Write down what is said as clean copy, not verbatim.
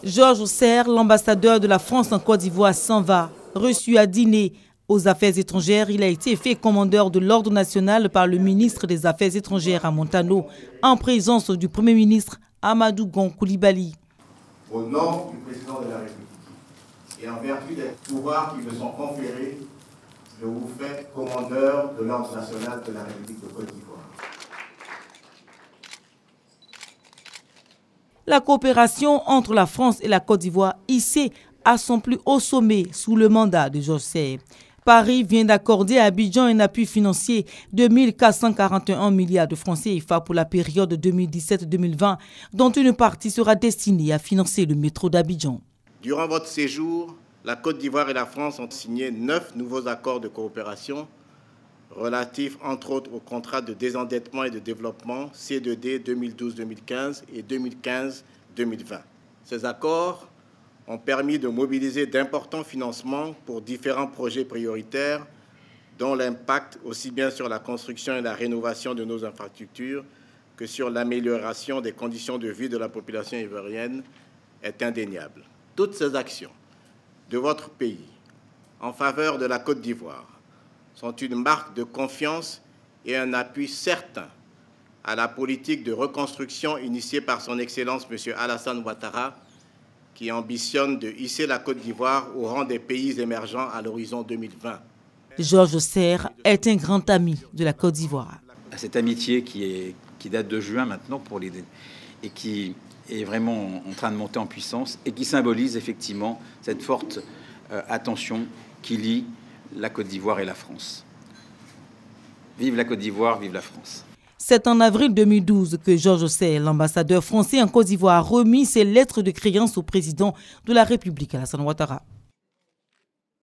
Georges Serre, l'ambassadeur de la France en Côte d'Ivoire, s'en va. Reçu à dîner aux Affaires étrangères, il a été fait commandeur de l'Ordre national par le ministre des Affaires étrangères à Montano, en présence du Premier ministre Amadou Gon Coulibaly. Au nom du président de la République et en vertu des pouvoirs qui me sont conférés, je vous fais commandeur de l'Ordre national de la République de Côte d'Ivoire. La coopération entre la France et la Côte d'Ivoire hissée à son plus haut sommet sous le mandat de Georges Serre. Paris vient d'accorder à Abidjan un appui financier de 1 441 milliards de francs CFA pour la période 2017-2020, dont une partie sera destinée à financer le métro d'Abidjan. Durant votre séjour, la Côte d'Ivoire et la France ont signé 9 nouveaux accords de coopération relatifs entre autres au contrat de désendettement et de développement C2D 2012-2015 et 2015-2020. Ces accords ont permis de mobiliser d'importants financements pour différents projets prioritaires dont l'impact aussi bien sur la construction et la rénovation de nos infrastructures que sur l'amélioration des conditions de vie de la population ivoirienne est indéniable. Toutes ces actions de votre pays en faveur de la Côte d'Ivoire sont une marque de confiance et un appui certain à la politique de reconstruction initiée par son Excellence M. Alassane Ouattara, qui ambitionne de hisser la Côte d'Ivoire au rang des pays émergents à l'horizon 2020. Georges Serre est un grand ami de la Côte d'Ivoire. Cette amitié qui date de juin maintenant et qui est vraiment en train de monter en puissance et qui symbolise effectivement cette forte attention qui lie la Côte d'Ivoire et la France. Vive la Côte d'Ivoire, vive la France. C'est en avril 2012 que Georges Serre, l'ambassadeur français en Côte d'Ivoire, a remis ses lettres de créance au président de la République, Alassane Ouattara.